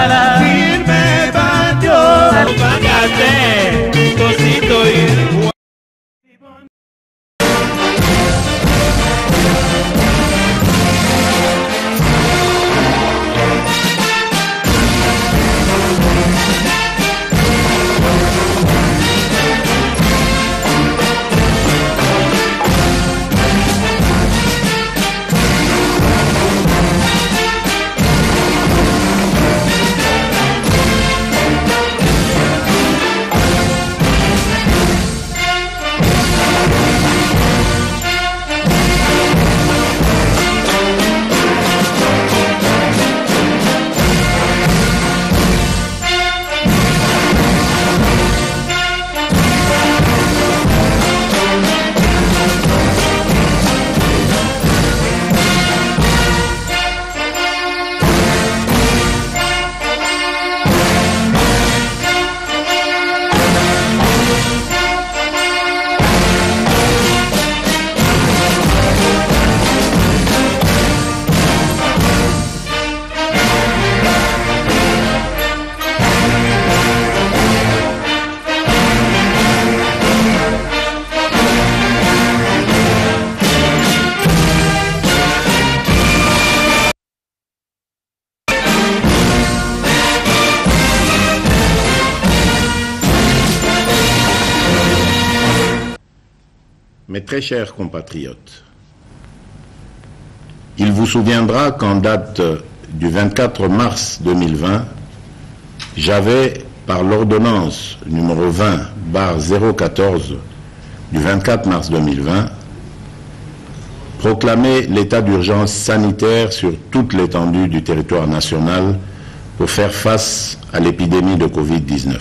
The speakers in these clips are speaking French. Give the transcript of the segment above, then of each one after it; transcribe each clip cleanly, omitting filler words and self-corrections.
Sala firme patio Pagate Cosito y Mes très chers compatriotes, il vous souviendra qu'en date du 24 mars 2020, j'avais, par l'ordonnance numéro 20/014 du 24 mars 2020, proclamé l'état d'urgence sanitaire sur toute l'étendue du territoire national pour faire face à l'épidémie de Covid-19.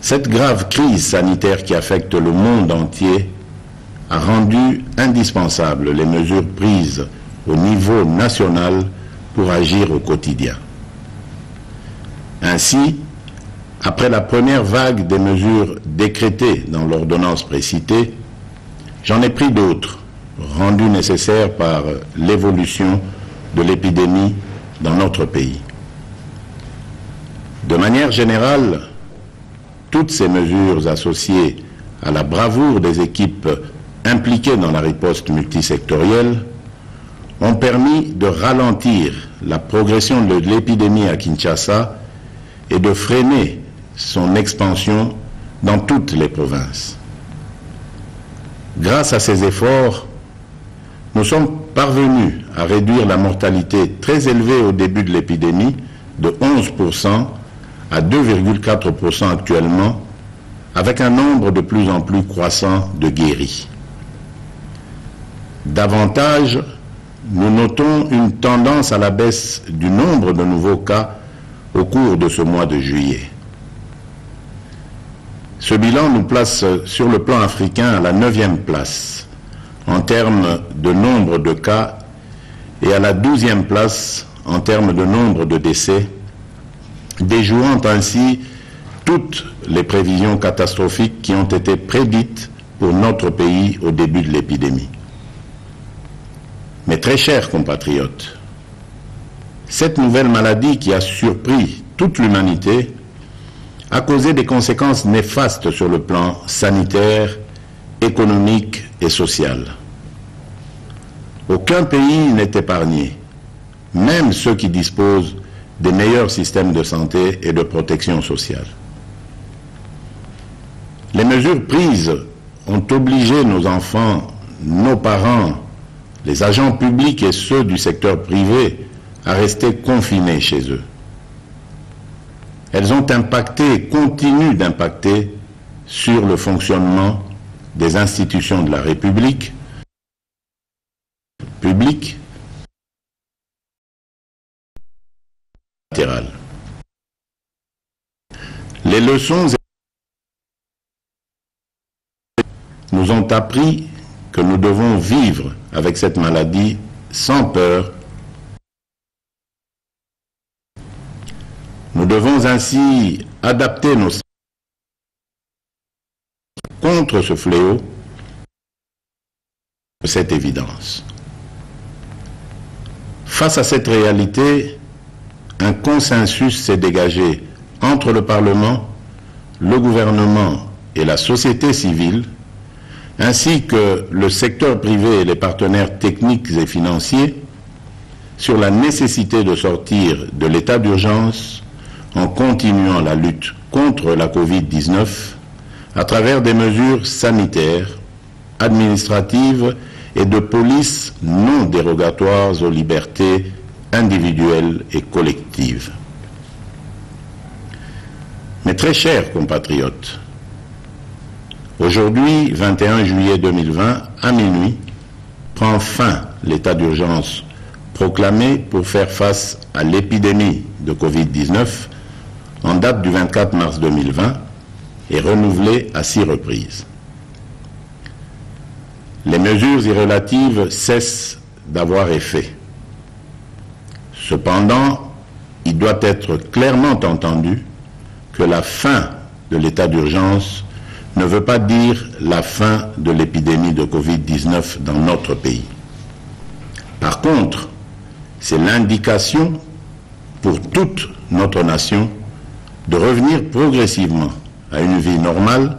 Cette grave crise sanitaire qui affecte le monde entier a rendu indispensables les mesures prises au niveau national pour agir au quotidien. Ainsi, après la première vague des mesures décrétées dans l'ordonnance précitée, j'en ai pris d'autres, rendues nécessaires par l'évolution de l'épidémie dans notre pays. De manière générale, toutes ces mesures associées à la bravoure des équipes impliquées dans la riposte multisectorielle ont permis de ralentir la progression de l'épidémie à Kinshasa et de freiner son expansion dans toutes les provinces. Grâce à ces efforts, nous sommes parvenus à réduire la mortalité très élevée au début de l'épidémie de 11% à 2,4% actuellement, avec un nombre de plus en plus croissant de guéris. Davantage, nous notons une tendance à la baisse du nombre de nouveaux cas au cours de ce mois de juillet. Ce bilan nous place sur le plan africain à la 9e place en termes de nombre de cas et à la 12e place en termes de nombre de décès, déjouant ainsi toutes les prévisions catastrophiques qui ont été prédites pour notre pays au début de l'épidémie. Mes très chers compatriotes, cette nouvelle maladie qui a surpris toute l'humanité a causé des conséquences néfastes sur le plan sanitaire, économique et social. Aucun pays n'est épargné, même ceux qui disposent des meilleurs systèmes de santé et de protection sociale. Les mesures prises ont obligé nos enfants, nos parents, les agents publics et ceux du secteur privé à rester confinés chez eux. Elles ont impacté et continuent d'impacter sur le fonctionnement des institutions de la République, publiques, latérales. Les leçons nous ont appris que nous devons vivre avec cette maladie sans peur. Nous devons ainsi adapter nos contre ce fléau, cette évidence. Face à cette réalité, un consensus s'est dégagé entre le Parlement, le gouvernement et la société civile, ainsi que le secteur privé et les partenaires techniques et financiers, sur la nécessité de sortir de l'état d'urgence en continuant la lutte contre la Covid-19 à travers des mesures sanitaires, administratives et de police non dérogatoires aux libertés individuelles et collectives. Mes très chers compatriotes, aujourd'hui, 21 juillet 2020, à minuit, prend fin l'état d'urgence proclamé pour faire face à l'épidémie de Covid-19 en date du 24 mars 2020 et renouvelé à 6 reprises. Les mesures irrelatives cessent d'avoir effet. Cependant, il doit être clairement entendu que la fin de l'état d'urgence ne veut pas dire la fin de l'épidémie de Covid-19 dans notre pays. Par contre, c'est l'indication pour toute notre nation de revenir progressivement à une vie normale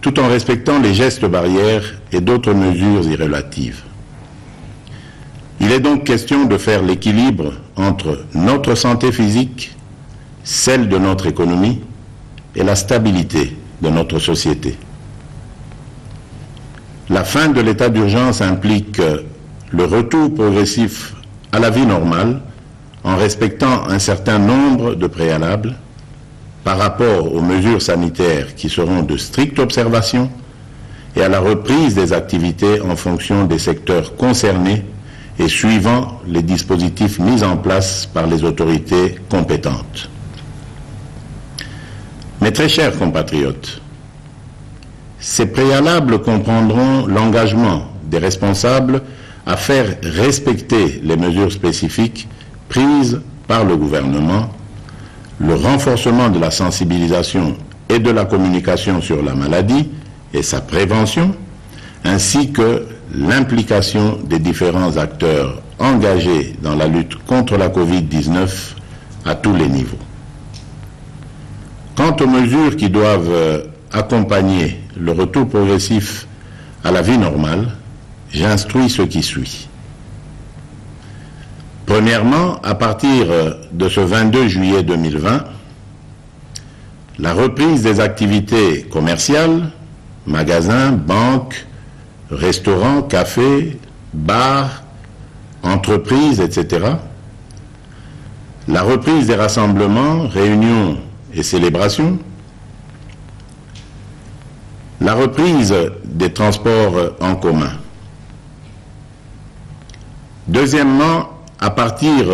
tout en respectant les gestes barrières et d'autres mesures irrelatives. Il est donc question de faire l'équilibre entre notre santé physique, celle de notre économie et la stabilité de notre société. La fin de l'état d'urgence implique le retour progressif à la vie normale en respectant un certain nombre de préalables par rapport aux mesures sanitaires qui seront de stricte observation et à la reprise des activités en fonction des secteurs concernés et suivant les dispositifs mis en place par les autorités compétentes. Mes très chers compatriotes, ces préalables comprendront l'engagement des responsables à faire respecter les mesures spécifiques prises par le gouvernement, le renforcement de la sensibilisation et de la communication sur la maladie et sa prévention, ainsi que l'implication des différents acteurs engagés dans la lutte contre la Covid-19 à tous les niveaux. Quant aux mesures qui doivent accompagner le retour progressif à la vie normale, j'instruis ce qui suit. Premièrement, à partir de ce 22 juillet 2020, la reprise des activités commerciales, magasins, banques, restaurants, cafés, bars, entreprises, etc., la reprise des rassemblements, réunions et célébrations, la reprise des transports en commun. Deuxièmement, à partir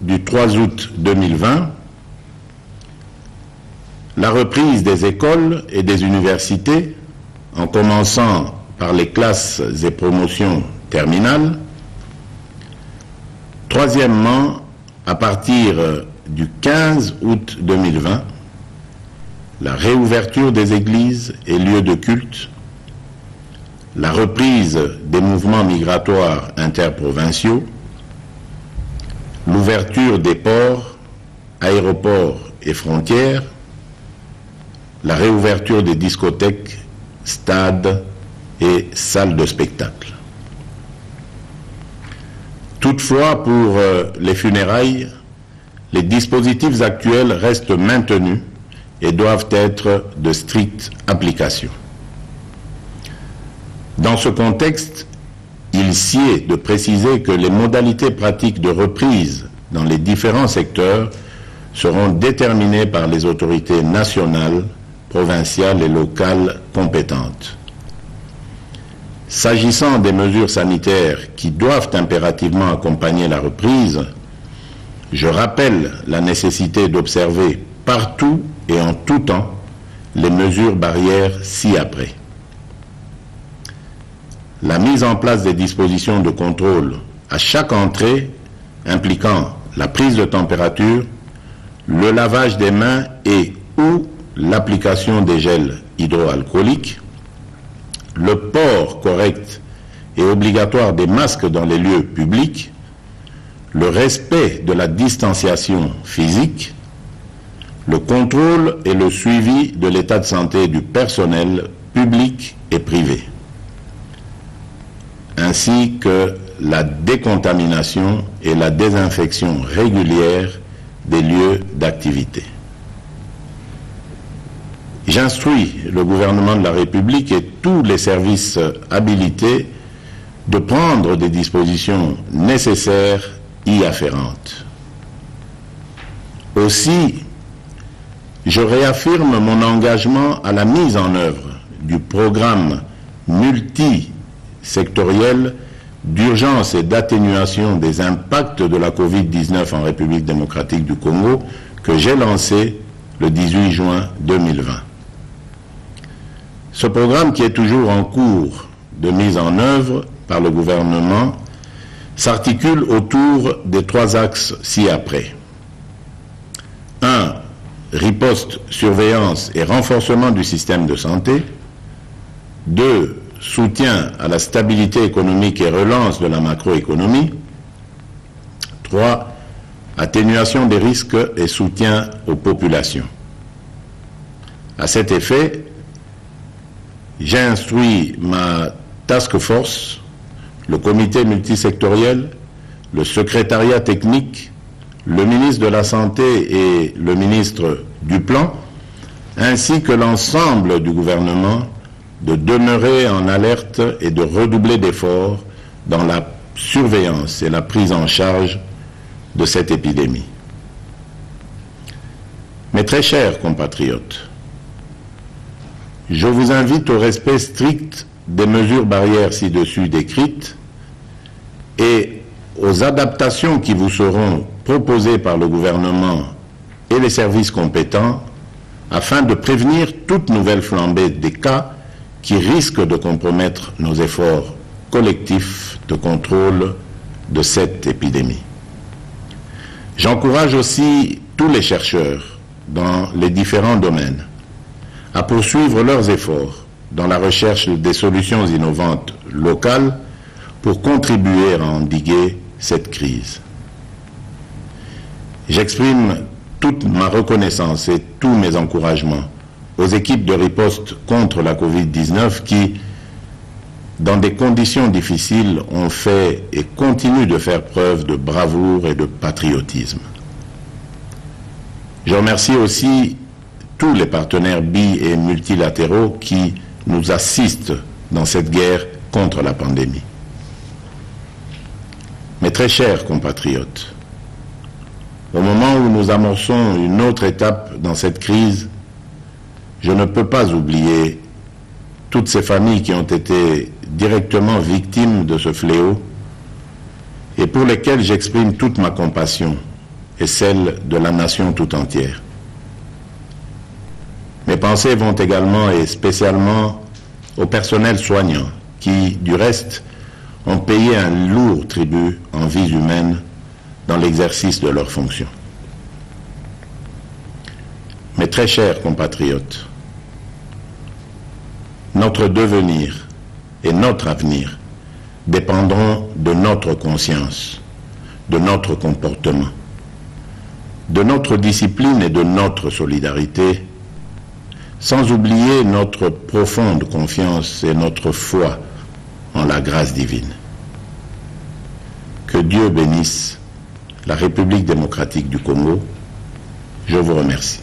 du 3 août 2020, la reprise des écoles et des universités, en commençant par les classes et promotions terminales. Troisièmement, à partir du 15 août 2020, la réouverture des églises et lieux de culte, la reprise des mouvements migratoires interprovinciaux, l'ouverture des ports, aéroports et frontières, la réouverture des discothèques, stades et salles de spectacle. Toutefois, pour les funérailles, les dispositifs actuels restent maintenus et doivent être de stricte application. Dans ce contexte, il sied de préciser que les modalités pratiques de reprise dans les différents secteurs seront déterminées par les autorités nationales, provinciales et locales compétentes. S'agissant des mesures sanitaires qui doivent impérativement accompagner la reprise, je rappelle la nécessité d'observer partout et en tout temps les mesures barrières ci-après. La mise en place des dispositions de contrôle à chaque entrée impliquant la prise de température, le lavage des mains et ou l'application des gels hydroalcooliques, le port correct et obligatoire des masques dans les lieux publics, le respect de la distanciation physique, le contrôle et le suivi de l'état de santé du personnel public et privé, ainsi que la décontamination et la désinfection régulière des lieux d'activité. J'instruis le gouvernement de la République et tous les services habilités de prendre des dispositions nécessaires y afférentes. Aussi, je réaffirme mon engagement à la mise en œuvre du programme multisectoriel d'urgence et d'atténuation des impacts de la Covid-19 en République démocratique du Congo que j'ai lancé le 18 juin 2020. Ce programme, qui est toujours en cours de mise en œuvre par le gouvernement, s'articule autour des 3 axes ci-après. 1. Riposte, surveillance et renforcement du système de santé. 2. Soutien à la stabilité économique et relance de la macroéconomie. 3. Atténuation des risques et soutien aux populations. À cet effet, j'ai instruit ma task force, le comité multisectoriel, le secrétariat technique, le ministre de la Santé et le ministre du Plan, ainsi que l'ensemble du gouvernement, de demeurer en alerte et de redoubler d'efforts dans la surveillance et la prise en charge de cette épidémie. Mes très chers compatriotes, je vous invite au respect strict des mesures barrières ci-dessus décrites et aux adaptations qui vous seront proposées par le gouvernement et les services compétents afin de prévenir toute nouvelle flambée des cas qui risquent de compromettre nos efforts collectifs de contrôle de cette épidémie. J'encourage aussi tous les chercheurs dans les différents domaines à poursuivre leurs efforts dans la recherche des solutions innovantes locales pour contribuer à endiguer cette crise. J'exprime toute ma reconnaissance et tous mes encouragements aux équipes de riposte contre la Covid-19 qui, dans des conditions difficiles, ont fait et continuent de faire preuve de bravoure et de patriotisme. Je remercie aussi tous les partenaires bi- et multilatéraux qui nous assistent dans cette guerre contre la pandémie. Mes très chers compatriotes, au moment où nous amorçons une autre étape dans cette crise, je ne peux pas oublier toutes ces familles qui ont été directement victimes de ce fléau et pour lesquelles j'exprime toute ma compassion et celle de la nation tout entière. Mes pensées vont également et spécialement au personnel soignant qui, du reste, ont payé un lourd tribut en vies humaines dans l'exercice de leurs fonctions. Mes très chers compatriotes, notre devenir et notre avenir dépendront de notre conscience, de notre comportement, de notre discipline et de notre solidarité, sans oublier notre profonde confiance et notre foi en la grâce divine. Que Dieu bénisse la République démocratique du Congo. Je vous remercie.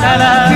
tala